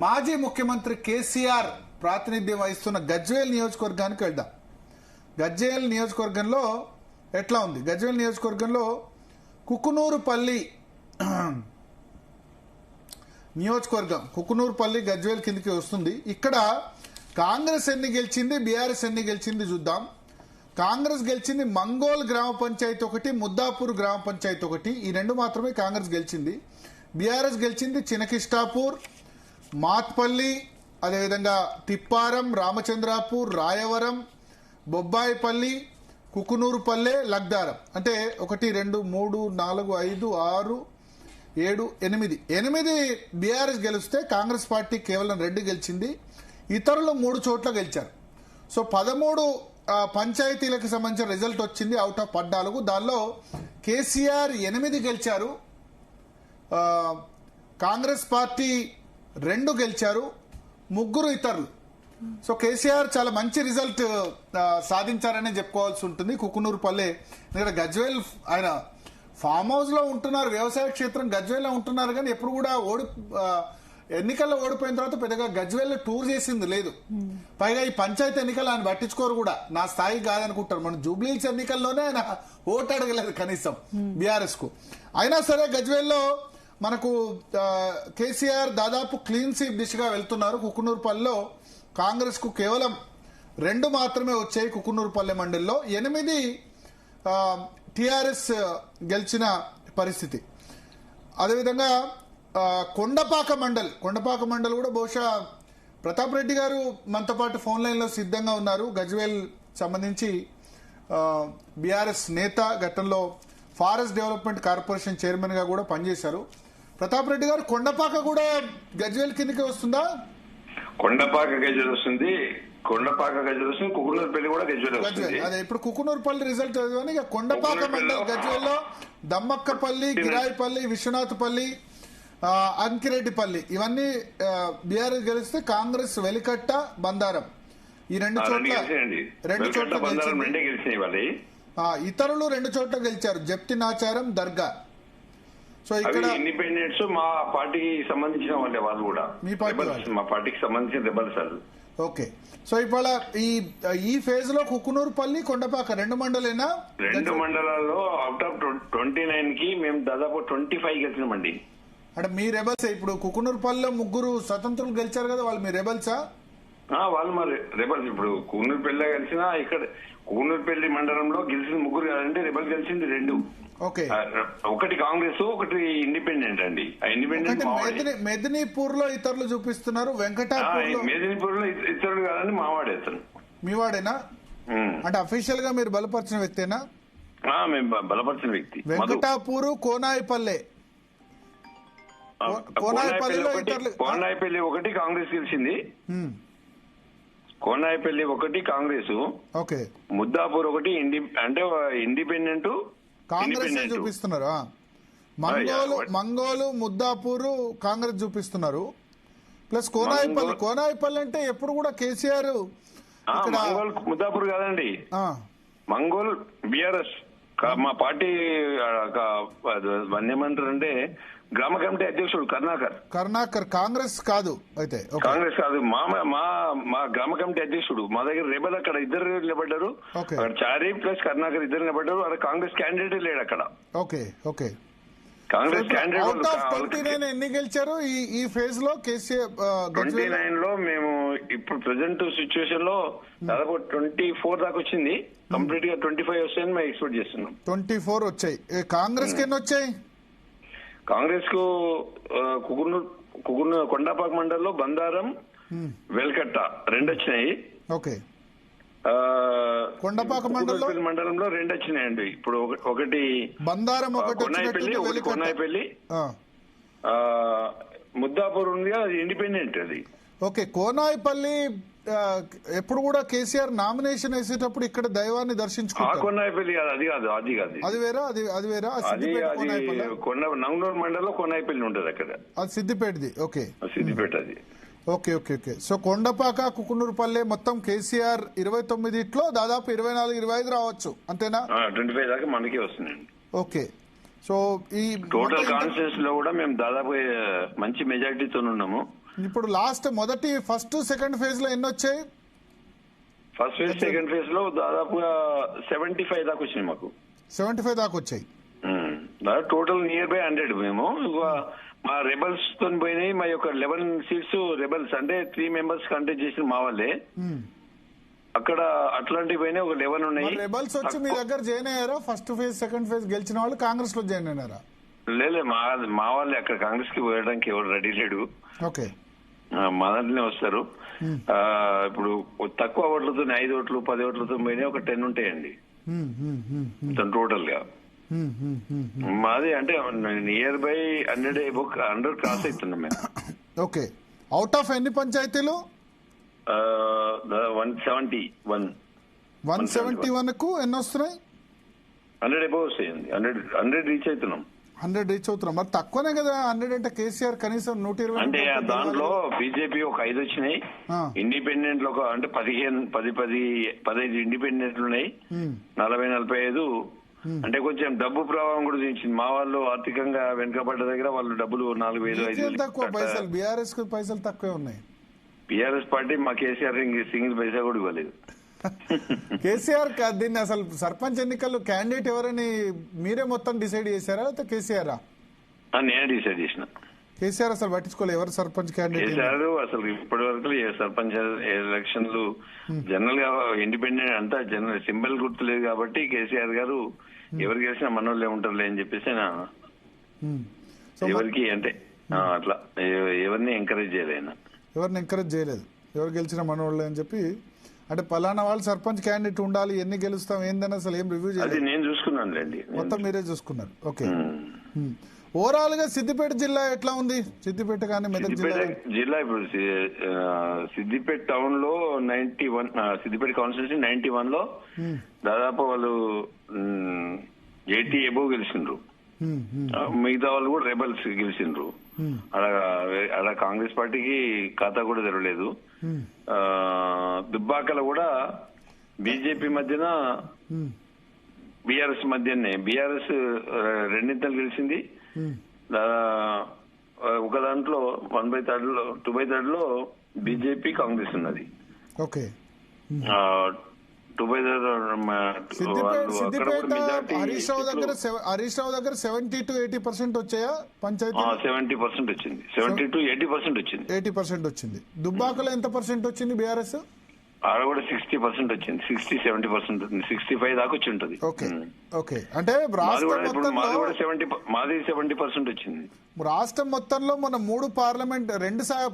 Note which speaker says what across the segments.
Speaker 1: మాజీ ముఖ్యమంత్రి కేసీఆర్ ప్రాతినిధ్యం వహిస్తున్న గజ్వేల్ నియోజకవర్గానికి వెళ్దాం. గజ్వేల్ నియోజకవర్గంలో ఎట్లా ఉంది? గజ్వేల్ నియోజకవర్గంలో కుకునూరుపల్లి నియోజకవర్గం, కుకునూరుపల్లి గజ్వేల్ కిందకి వస్తుంది. ఇక్కడ కాంగ్రెస్ ఎన్ని గెలిచింది, బీఆర్ఎస్ ఎన్ని గెలిచింది చూద్దాం. కాంగ్రెస్ గెలిచింది మంగోల్ గ్రామ పంచాయతీ ఒకటి, ముద్దాపూర్ గ్రామ పంచాయతీ ఒకటి. ఈ రెండు మాత్రమే కాంగ్రెస్ గెలిచింది. బీఆర్ఎస్ గెలిచింది చినకిష్టాపూర్, మాత్పల్లి, అదేవిధంగా తిప్పారం, రామచంద్రాపూర్, రాయవరం, బొబ్బాయిపల్లి, కుకునూరుపల్లె, లగ్దారం. అంటే 1 2 3 4 5 6 7 8 బీఆర్ఎస్ గెలిస్తే కాంగ్రెస్ పార్టీ కేవలం 2 గెలిచింది. ఇతరులు 3 చోట్ల గెలిచారు. సో 13 పంచాయతీలకు సంబంధించిన రిజల్ట్ వచ్చింది అవుట్ ఆఫ్ 14. దానిలో కేసీఆర్ 8 గెలిచారు, కాంగ్రెస్ పార్టీ 2 గెలిచారు, 3 ఇతరులు. సో కేసీఆర్ చాలా మంచి రిజల్ట్ సాధించారనే చెప్పుకోవాల్సి ఉంటుంది. కుకునూరుపల్లె ఇక్కడ గజ్వేల్ ఆయన ఫామ్ హౌస్ లో ఉంటున్నారు, వ్యవసాయ క్షేత్రం గజ్వేల్లో ఉంటున్నారు, కానీ ఎప్పుడు కూడా ఎన్నికల్లో ఓడిపోయిన తర్వాత పెద్దగా గజ్వేల్ టూర్ చేసింది లేదు. పైగా ఈ పంచాయతీ ఎన్నికలు ఆయన పట్టించుకోరు కూడా, నా స్థాయి కాదనుకుంటారు. మన జూబ్లీహిల్స్ ఎన్నికల్లోనే ఆయన ఓటు అడగలేదు కనీసం బీఆర్ఎస్ కు. అయినా సరే గజ్వేల్లో మనకు కేసీఆర్ దాదాపు క్లీన్ స్వీప్ దిశగా వెళ్తున్నారు. కుకునూరుపల్లిలో కాంగ్రెస్ కు కేవలం 2 మాత్రమే వచ్చాయి. కుకునూరుపల్లె మండలిలో 8 టిఆర్ఎస్ గెలిచిన పరిస్థితి. అదేవిధంగా కొండపాక మండల్ కూడా బహుశా ప్రతాప్ రెడ్డి గారు మనతో పాటు ఫోన్ లైన్ లో సిద్ధంగా ఉన్నారు. గజ్వేల్ సంబంధించి బీఆర్ఎస్ నేత, గతంలో ఫారెస్ట్ డెవలప్మెంట్ కార్పొరేషన్ చైర్మన్ గా కూడా పనిచేశారు. ప్రతాప్ రెడ్డి గారు, కొండపాక కూడా గజ్వేల్ కిందకి వస్తుందా?
Speaker 2: కొండపాక గజ్వేల్ వస్తుంది, కుకునూరుపల్లి కూడా గజ్వేల్ వస్తుంది.
Speaker 1: అదే ఇప్పుడు కుకునూరుపల్లి రిజల్ట్ చదివాని. ఇక కొండపాక మండల్ గజ్వేల్లో దమ్మక్కపల్లి, గిరాయిపల్లి, విశ్వనాథపల్లి, అంకిరెడ్డిపల్లి ఇవన్నీ బీఆర్ఎస్ గెలిస్తే కాంగ్రెస్ వెలికట్ట, బందారం ఈ 2 చోట్ల ఇతరులు 2 చోట్ల గెలిచారు, జప్తినాచారం, దర్గా.
Speaker 2: సో ఇక్కడ ఇండిపెండెంట్స్ మా పార్టీకి సంబంధించిన వాళ్ళే, వాళ్ళు కూడా
Speaker 1: మీ పార్టీ,
Speaker 2: మా పార్టీకి సంబంధించిన రెబల్స్ వాళ్ళు.
Speaker 1: ఓకే. సో ఇవాళ ఈ ఫేజ్ లో కుకునూరుపల్లి, కొండపాక 2 మండలేనా?
Speaker 2: 2 మండలాల్లో అవుట్ ఆఫ్ 29 కి మేము దాదాపు 25 గెలిచినామండి.
Speaker 1: అంటే మీ రెబల్స్. ఇప్పుడు కుకునూరుపల్లిలో 3 స్వతంత్రులు గెలిచారు కదా, వాళ్ళు మీ రెబల్సా?
Speaker 2: వాళ్ళు మరి రెబల్స్. ఇప్పుడు కుకునూరుపల్లి గెలిచినా, ఇక్కడ కుకునూరుపల్లి మండలంలో గెలిచిన 3 కాదంటే రెబల్ గెలిచింది 2.
Speaker 1: ఓకే.
Speaker 2: 1 కాంగ్రెస్, 1 ఇండిపెండెంట్ అండి. ఇండిపెండెంట్
Speaker 1: మెదినీపూర్ లో ఇతరులు చూపిస్తున్నారు,
Speaker 2: మెదినీపూర్ లో ఇతరులు కాదండి, మావాడే అతను.
Speaker 1: మీవాడేనా? అంటే అఫీషియల్ గా మీరు బలపరిచిన వ్యక్తేనా?
Speaker 2: మేము బలపరిచిన వ్యక్తి.
Speaker 1: వెంకటాపూర్, కోనాయిపల్లె.
Speaker 2: కోనాయిపల్లి 1 కాంగ్రెస్ గెలిచింది, కోనాయిపల్లి 1 కాంగ్రెస్, ముద్దాపూర్ 1 అంటే ఇండిపెండెంట్
Speaker 1: కాంగ్రెస్ చూపిస్తున్నారు. మంగోలు, ముద్దాపూర్ కాంగ్రెస్ చూపిస్తున్నారు. ప్లస్ కోనాయిపల్లి అంటే ఎప్పుడు కూడా కేసీఆర్.
Speaker 2: ముద్దాపూర్ కాదండి, మంగోల్ బీఆర్ఎస్. మా పార్టీ ఏమంటారంటే గ్రామ కమిటీ అధ్యక్షుడు కరుణాకర్ కాంగ్రెస్ కాదు, అయితే కాంగ్రెస్ కాదు, మా గ్రామ కమిటీ అధ్యక్షుడు. మా దగ్గర రెబల్ అక్కడ 2 నిలబడ్డారు, అక్కడ చారీ ప్లస్ కరుణాకర్ 2 నిలబడ్డారు. అక్కడ కాంగ్రెస్ క్యాండిడేట్ లేడు అక్కడ.
Speaker 1: ఓకే.
Speaker 2: కాంగ్రెస్
Speaker 1: క్యాండిడేట్ ఎన్ని గెలిచారు ఈ ఫేజ్ లో? కేసీఆర్
Speaker 2: 29 లో మేము ఇప్పుడు ప్రెసెంట్ సిచ్యువేషన్ లో దాదాపు 24 దాకా వచ్చింది. కంప్లీట్ గా 25 వస్తాయని మేము ఎక్స్పెక్ట్ చేస్తున్నాం.
Speaker 1: 24 వచ్చాయి. కాంగ్రెస్ కి ఎన్ని వచ్చాయి?
Speaker 2: కాంగ్రెస్ కు కొండపాక మండలంలో బందారం, వెల్కట్ట 2 వచ్చినాయి.
Speaker 1: ఓకే. కొండపాక మండలంలో
Speaker 2: 2 వచ్చినాయండి. ఇప్పుడు 1
Speaker 1: బందారం,
Speaker 2: కోనాయిపల్లి, ముద్దాపూర్ ఉంది, అది ఇండిపెండెంట్. అది
Speaker 1: ఓకే. కోనాయిపల్లి ఎప్పుడు కూడా కేసీఆర్ నామినేషన్ వేసేటప్పుడు ఇక్కడ దైవాన్ని దర్శించుకుంటారు.
Speaker 2: కోనాయిపల్లి అది కాదు,
Speaker 1: అది వేరా?
Speaker 2: నంగనూరు మండలంలో కోనాయిపల్లి ఉంటుంది, అక్కడ
Speaker 1: అది సిద్దిపేటది. ఓకే,
Speaker 2: సిద్దిపేట అది.
Speaker 1: ఓకే. సో కొండపాక, కుకునూరుపల్లె మొత్తం కేసీఆర్ 29 దాదాపు 24 25 రావచ్చు, అంతేనా?
Speaker 2: 25 దాకా మనకే వస్తున్నాయండి.
Speaker 1: ఓకే. సో ఈ
Speaker 2: టోటల్ కాన్స్టిట్యూన్స్ లో కూడా మేము దాదాపు మంచి మెజారిటీతో ఉన్నాము.
Speaker 1: ఇప్పుడు లాస్ట్ ఫస్ట్ సెకండ్ ఫేజ్ లో ఎన్ని వచ్చాయి?
Speaker 2: ఫస్ట్ ఫేజ్ సెకండ్ ఫేజ్ లో దాదాపుగా 75 దాకా వచ్చినాయి మాకు.
Speaker 1: 75 దాకా వచ్చాయి.
Speaker 2: Total near by 100. మేము మా రెబల్స్ తో పోయినాయి. మా యొక్క 11 సీట్స్ రెబల్స్ అంటే 3 మెంబర్స్ కంటెస్ట్ చేసిన మా వాళ్ళే. అక్కడ అట్లాంటివి పోయినాయి, ఒక 11 ఉన్నాయి.
Speaker 1: రెబల్స్ వచ్చి మీ దగ్గర జాయిన్ అయ్యారా? ఫస్ట్ ఫేజ్ సెకండ్ ఫేజ్ గెలిచిన వాళ్ళు కాంగ్రెస్ లో జాయిన్ అయినారా?
Speaker 2: లేదు, మా వాళ్ళే. అక్కడ కాంగ్రెస్ కి పోయడానికి ఎవరు రెడీ లేడు.
Speaker 1: ఓకే,
Speaker 2: మా దాంట్లోనే వస్తారు. ఇప్పుడు తక్కువ ఓట్లతో 5 ఓట్లు 10 ఓట్లతో పోయినాయి, ఒక 10 ఉంటాయండి టోటల్ గా. మాది అంటే నియర్ బై 100 క్రాస్ అవుతున్నాం మేము.
Speaker 1: ఓకే, అవుట్ ఆఫ్ ఎన్ని పంచాయతీలు? 171 కు ఎన్ని వస్తున్నాయి?
Speaker 2: 100 అబౌవ్ వస్తాయండి. 100 రీచ్ అవుతున్నాం.
Speaker 1: 100 రీచ్ అవుతున్నాం. మరి తక్కువనే కదా 100 అంటే. కేసీఆర్ కనీసం 120
Speaker 2: అంటే దాంట్లో బీజేపీ ఒక 5 వచ్చినాయి, ఇండిపెండెంట్ లో అంటే 15 ఇండిపెండెంట్లు ఉన్నాయి, 40-45. అంటే కొంచెం డబ్బు ప్రభావం కూడా చూపించింది. మా వాళ్ళు ఆర్థికంగా వెనుకబడ్డ దగ్గర వాళ్ళు డబ్బులు 4,000-5,000
Speaker 1: తక్కువ పైసలు. బీఆర్ఎస్ కు పైసలు తక్కువే ఉన్నాయి.
Speaker 2: బీఆర్ఎస్ పార్టీ మా కేసీఆర్ సింగిల్ పైసా కూడా ఇవ్వలేదు.
Speaker 1: కేసీఆర్ దీన్ని అసలు సర్పంచ్ ఎన్నికల్లో క్యాండిడేట్ ఎవరని మీరే మొత్తం డిసైడ్ చేశారా లేకపోతే కేసీఆర్?
Speaker 2: నేనే డిసైడ్ చేసిన.
Speaker 1: కేసీఆర్ అసలు పట్టించుకోలేదు ఎవరు సర్పంచ్ క్యాండిడేట్?
Speaker 2: కేసీఆర్ అసలు ఇప్పటి వరకు సర్పంచ్ ఎలక్షన్లు జనరల్ గా ఇండిపెండెంట్ అంతా జనరల్ సింబల్ గుర్తులేదు కాబట్టి కేసీఆర్ గారు ఎవరు గెలిచినా మనోళ్ళే ఉంటారులే అని చెప్పేసి ఎవరికి అంటే అట్లా ఎవరిని ఎంకరేజ్ చేయలేదు.
Speaker 1: ఎవరిని ఎంకరేజ్ చేయలేదు, ఎవరు గెలిచిన మనోళ్ళే అని చెప్పి. అంటే పలానా వాళ్ళు సర్పంచ్ క్యాండిడేట్ ఉండాలి, ఎన్ని గెలుస్తాం ఏందని అసలు ఏం రివ్యూ చేయలేదు.
Speaker 2: నేను చూసుకున్నాను లేండి,
Speaker 1: మొత్తం మీరే చూసుకున్నారు. ఓకే, ఓవరాల్ గా సిద్దిపేట జిల్లా ఎట్లా ఉంది? సిద్దిపేట కానీ మెదక్
Speaker 2: జిల్లా ఇప్పుడు సిద్దిపేట టౌన్ లో 91, సిద్దిపేట కాన్స్టిట్యూన్సీ 91 లో దాదాపు వాళ్ళు 80 అబోవ్ గెలిచిండ్రు. మిగతా వాళ్ళు కూడా రెబల్స్ గెలిచిండ్రు. అక్కడ కాంగ్రెస్ పార్టీకి ఖాతా కూడా తెరవలేదు. దుబ్బాకలో కూడా బీజేపీ మధ్యన బీఆర్ఎస్ మధ్యనే బీఆర్ఎస్ రెండింతలు గెలిచింది. ఒక దాంట్లో 1/3 లో 2/3 లో బీజేపీ కాంగ్రెస్ ఉన్నది.
Speaker 1: ఓకే, హరీష్ రావు దగ్గర 70-80% వచ్చాయా పంచాయతీ?
Speaker 2: 70% వచ్చింది. 70-80% వచ్చింది.
Speaker 1: 80% వచ్చింది. దుబ్బాకలో ఎంత పర్సెంట్ వచ్చింది బీఆర్ఎస్?
Speaker 2: ఆడ కూడా 60% వచ్చింది. 60-70% 65 దాకా వచ్చి ఉంటుంది.
Speaker 1: ఓకే, అంటే
Speaker 2: మాది 70% వచ్చింది.
Speaker 1: రాష్ట్రం మొత్తంలో మన 2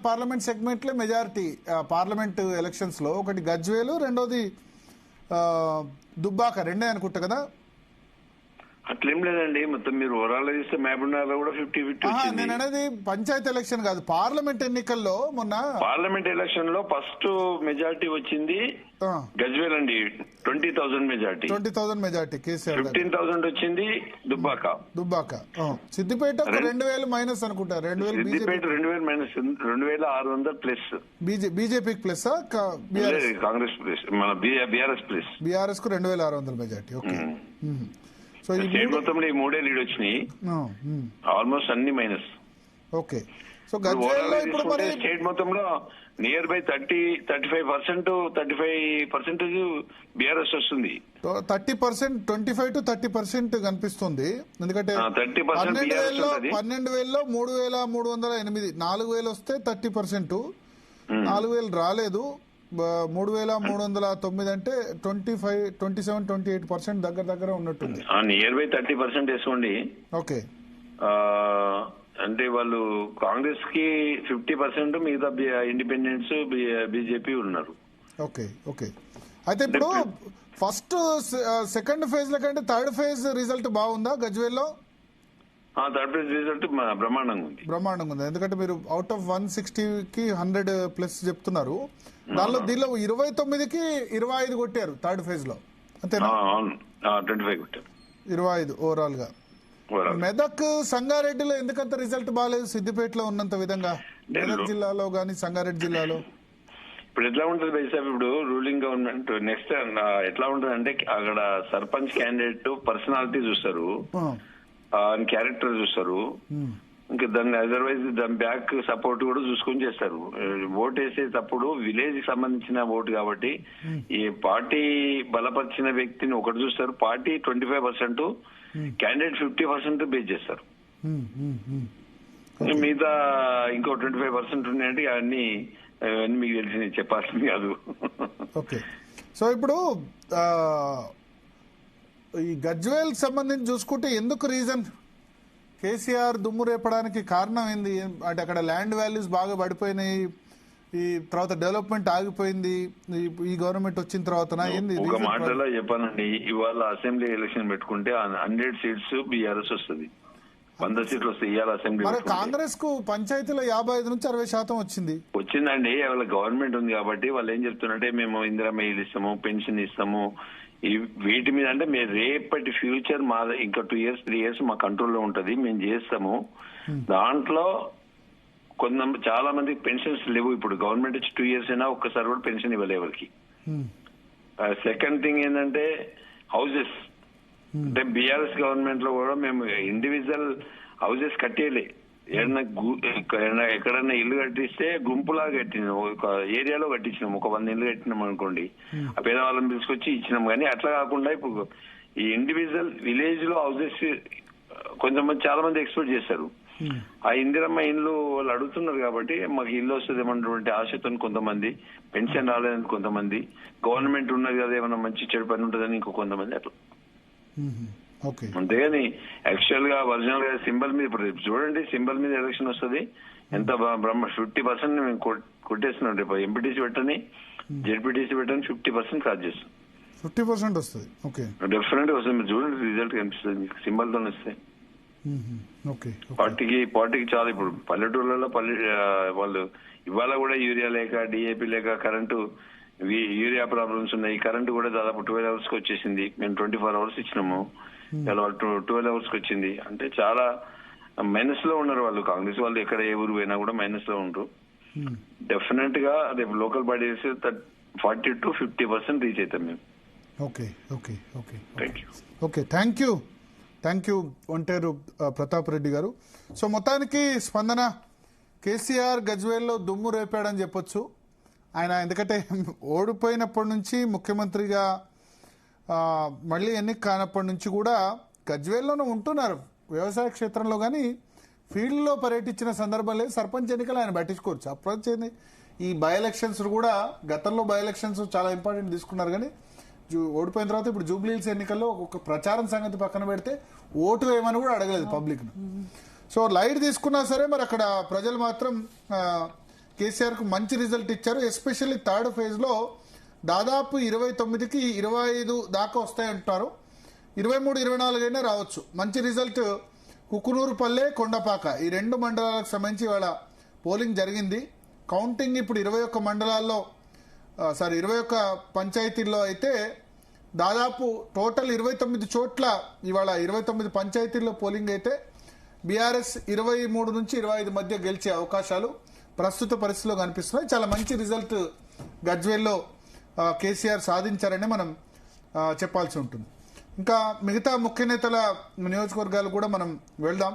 Speaker 1: పార్లమెంట్ సెగ్మెంట్లే మెజారిటీ పార్లమెంట్ ఎలక్షన్స్ లో. ఒకటి గజ్వేలు, రెండోది దుబ్బాక, రెండే అనుకుంటా కదా?
Speaker 2: అట్లేం లేదండి, మొత్తం మీరు ఓవరాల్ చూస్తే మహబూబ్నగర్ లో కూడా 50-50 వచ్చింది.
Speaker 1: నేను అనేది పంచాయతీ ఎలక్షన్ కాదు, పార్లమెంట్ ఎన్నికల్లో. మొన్న
Speaker 2: పార్లమెంట్ ఎలక్షన్ లో ఫస్ట్ మెజారిటీ వచ్చింది గజ్వేల్ అండి, 20,000 మెజారిటీ.
Speaker 1: 20,000 మెజారిటీ. కేసీఆర్
Speaker 2: 15,000 వచ్చింది దుబ్బాక.
Speaker 1: సిద్దిపేట 2,000 మైనస్ అనుకుంటా. 2,000
Speaker 2: సిద్దిపేట 2,000 మైనస్ 2,600 ప్లస్
Speaker 1: బీజేపీకి ప్లస్,
Speaker 2: కాంగ్రెస్ ప్లస్, మన బీఆర్ఎస్
Speaker 1: కు 2,600 మెజారిటీ. ఓకే,
Speaker 2: స్టేట్ మొత్తంలో ఈ 3 లీడ్ వచ్చినాయి, ఆల్మోస్ట్ అన్ని మైనస్.
Speaker 1: ఓకే, సో
Speaker 2: స్టేట్ మొత్తంలో నియర్ బై 35% బీఆర్ఎస్ వస్తుంది.
Speaker 1: 30%, 25-30% కనిపిస్తుంది. ఎందుకంటే 12,000లో 3,308, 4,000 వస్తే 30%, 4,000 రాలేదు. 3,309 అంటే 27-28% దగ్గర ఉన్నట్టుంది.
Speaker 2: నియర్ బై 30% వేసుకోండి.
Speaker 1: ఓకే,
Speaker 2: అంటే వాళ్ళు కాంగ్రెస్ కి 50%, మిగతా ఇండిపెండెన్స్ బీజేపీ ఉన్నారు.
Speaker 1: ఓకే, అయితే ఇప్పుడు ఫస్ట్ సెకండ్ ఫేజ్ లో కంటే థర్డ్ ఫేజ్ రిజల్ట్ బాగుందా గజ్వేల్లో?
Speaker 2: థర్డ్ ఫేజ్ రిజల్ట్ బ్రహ్మాండంగా ఉంది.
Speaker 1: ఎందుకంటే మీరు అవుట్ ఆఫ్ 160కి 100 ప్లస్ చెప్తున్నారు. దీనిలో 29కి 25 కొట్టారు థర్డ్ ఫేజ్ లో, అంతేనా?
Speaker 2: 25 కొట్టారు,
Speaker 1: 25 ఓవరాల్ గా. మెదక్, సంగారెడ్డిలో ఎందుకంత రిజల్ట్ బాగాలేదు సిద్దిపేటలో ఉన్నంత విధంగా? మెదక్ జిల్లాలో గానీ సంగారెడ్డి జిల్లాలో
Speaker 2: ఇప్పుడు ఎట్లా ఉంటుంది బైసాబ్? ఇప్పుడు రూలింగ్ గవర్నమెంట్ నెక్స్ట్ ఎట్లా ఉంటుంది అంటే అక్కడ సర్పంచ్ క్యాండిడేట్ పర్సనాలిటీ చూస్తారు, క్యారెక్టర్ చూస్తారు. ఇంకా దాన్ని అదర్వైజ్ దాని బ్యాక్ సపోర్ట్ కూడా చూసుకొని చేస్తారు. ఓటు వేసేటప్పుడు విలేజ్ కి సంబంధించిన ఓటు కాబట్టి ఈ పార్టీ బలపరిచిన వ్యక్తిని ఒకటి చూస్తారు, పార్టీ 25%, క్యాండిడేట్ 50% బేస్ చేస్తారు. మిగతా ఇంకో 25% ఉన్నాయంటే అన్ని మీకు తెలిసి చెప్పాల్సింది కాదు.
Speaker 1: ఓకే, సో ఇప్పుడు ఈ గజ్వేల్ సంబంధించి చూసుకుంటే ఎందుకు రీజన్ కేసీఆర్ దుమ్ము రేపడానికి కారణం ఏంది? అంటే అక్కడ ల్యాండ్ వాల్యూస్ బాగా పడిపోయినాయి, ఈ తర్వాత డెవలప్మెంట్ ఆగిపోయింది ఈ గవర్నమెంట్ వచ్చిన తర్వాత ఏంది?
Speaker 2: ఒక మాటలో చెప్పానండి, ఇవాళ అసెంబ్లీ ఎలక్షన్ పెట్టుకుంటే 100 సీట్స్ బీఆర్ఎస్ వస్తుంది, 100 సీట్లు వస్తాయి. ఇవాళ అసెంబ్లీ
Speaker 1: కాంగ్రెస్ కు పంచాయతీలో 55 నుంచి 60%
Speaker 2: వచ్చిందండి. వాళ్ళ గవర్నమెంట్ ఉంది కాబట్టి వాళ్ళు ఏం చెప్తున్నారంటే మేము ఇందిరా మెయిల్ ఇస్తాము, పెన్షన్ ఇస్తాము, వీటి మీద అంటే మీరు రేపటి ఫ్యూచర్ మా ఇంకా 2 years 3 years మా కంట్రోల్లో ఉంటది, మేము చేస్తాము. దాంట్లో చాలా మందికి పెన్షన్స్ లేవు. ఇప్పుడు గవర్నమెంట్ వచ్చి 2 years అయినా ఒక్కసారి కూడా పెన్షన్ ఇవ్వలే ఎవరికి. సెకండ్ థింగ్ ఏంటంటే హౌసెస్, అంటే బీఆర్ఎస్ గవర్నమెంట్ లో కూడా మేము ఇండివిజువల్ హౌసెస్ కట్టేయలే. ఎక్కడన్నా ఇల్లు కట్టిస్తే గుంపులాగా కట్టినాం, ఒక ఏరియాలో కట్టించినాం, ఒక 100 ఇల్లు కట్టినాం అనుకోండి, ఆ పేదవాళ్ళని తీసుకొచ్చి ఇచ్చినాం. కానీ అట్లా కాకుండా ఇప్పుడు ఈ ఇండివిజువల్ విలేజ్ లో హౌసెస్ కొంతమంది చాలా మంది ఎక్స్పెక్ట్ చేస్తారు. ఆ ఇందిరమ్మ ఇల్లు వాళ్ళు అడుగుతున్నారు కాబట్టి మాకు ఇల్లు వస్తుంది ఏమన్నటువంటి ఆశతో కొంతమంది, పెన్షన్ రాలేదని కొంతమంది, గవర్నమెంట్ ఉన్నది కదా ఏమన్నా మంచి చెడు పని ఉంటుందని ఇంకో కొంతమంది అట్లా. అంతేగాని యాక్చువల్ గా ఒరిజినల్ గా సింబల్ మీద ఇప్పుడు చూడండి, సింబల్ మీద ఎలక్షన్ వస్తుంది, ఎంత బ్రహ్మ 50% మేము కొట్టేస్తున్నాం. రేపు ఎంపీటీసీ పెట్టని జెడ్పీటీసీ పెట్టని 50% కాజ్ చేస్తాం.
Speaker 1: 50% వస్తుంది.
Speaker 2: డెఫినెట్ గా వస్తుంది, మీరు చూడండి రిజల్ట్ కనిపిస్తుంది మీకు సింబల్ తో వస్తే. పార్టీకి చాలా ఇప్పుడు పల్లెటూళ్ళలో వాళ్ళు ఇవాళ కూడా యూరియా లేక డిఏపీ లేక కరెంటు యూరియా ప్రాబ్లమ్స్ ఉన్నాయి. కరెంటు కూడా దాదాపు 12 hours కి వచ్చేసింది. మేము 24 hours ఇచ్చినాము, వాళ్ళు 12 hours కి వచ్చింది. అంటే చాలా మైనస్ లో ఉన్నారు వాళ్ళు. కాంగ్రెస్ వాళ్ళు ఎక్కడ ఏ ఊరు పోయినా కూడా మైనస్ లో ఉంటారు. డెఫినెట్ గా రేపు లోకల్ బాడీస్ 40 to 50% రీచ్ అవుతాం మేము.
Speaker 1: థ్యాంక్ యూ ఒంటేరు ప్రతాప్ రెడ్డి గారు. సో మొత్తానికి స్పందన కేసీఆర్ గజ్వేల్లో దుమ్ము రేపాడని చెప్పొచ్చు. ఆయన ఎందుకంటే ఓడిపోయినప్పటి నుంచి ముఖ్యమంత్రిగా మళ్ళీ ఎన్నిక కానప్పటి నుంచి కూడా గజ్వేల్లోనే ఉంటున్నారు వ్యవసాయ క్షేత్రంలో, కానీ ఫీల్డ్లో పర్యటించిన సందర్భం లేదు. సర్పంచ్ ఎన్నికలు ఆయన పట్టించుకోవచ్చు. అప్రోచ్ అయింది. ఈ బై ఎలక్షన్స్ కూడా గతంలో బై ఎలక్షన్స్ చాలా ఇంపార్టెంట్ తీసుకున్నారు, కానీ ఓడిపోయిన తర్వాత ఇప్పుడు జూబ్లీహిల్స్ ఎన్నికల్లో ఒక ప్రచారం సంగతి పక్కన పెడితే ఓటు వేయమని కూడా అడగలేదు పబ్లిక్ ను. సో లైట్ తీసుకున్నా సరే మరి అక్కడ ప్రజలు మాత్రం కేసీఆర్ కు మంచి రిజల్ట్ ఇచ్చారు. ఎస్పెషల్లీ థర్డ్ ఫేజ్ లో దాదాపు 29కి 25 దాకా వస్తాయంటారు. 23, 24 అయినా రావచ్చు. మంచి రిజల్ట్ కుకునూరుపల్లె, కొండపాక ఈ 2 మండలాలకు సంబంధించి ఇవాళ పోలింగ్ జరిగింది. కౌంటింగ్ ఇప్పుడు 21 మండలాల్లో 21 పంచాయతీల్లో అయితే దాదాపు టోటల్ 29 చోట్ల ఇవాళ 29 పంచాయతీల్లో పోలింగ్ అయితే బీఆర్ఎస్ 23 నుంచి 25 మధ్య గెలిచే అవకాశాలు ప్రస్తుత పరిస్థితిలో కనిపిస్తున్నాయి. చాలా మంచి రిజల్ట్ గజ్వేల్లో కేసీఆర్ సాధించారని మనం చెప్పాల్సి ఉంటుంది. ఇంకా మిగతా ముఖ్య నేతల నియోజకవర్గాలు కూడా మనం వెళ్దాం.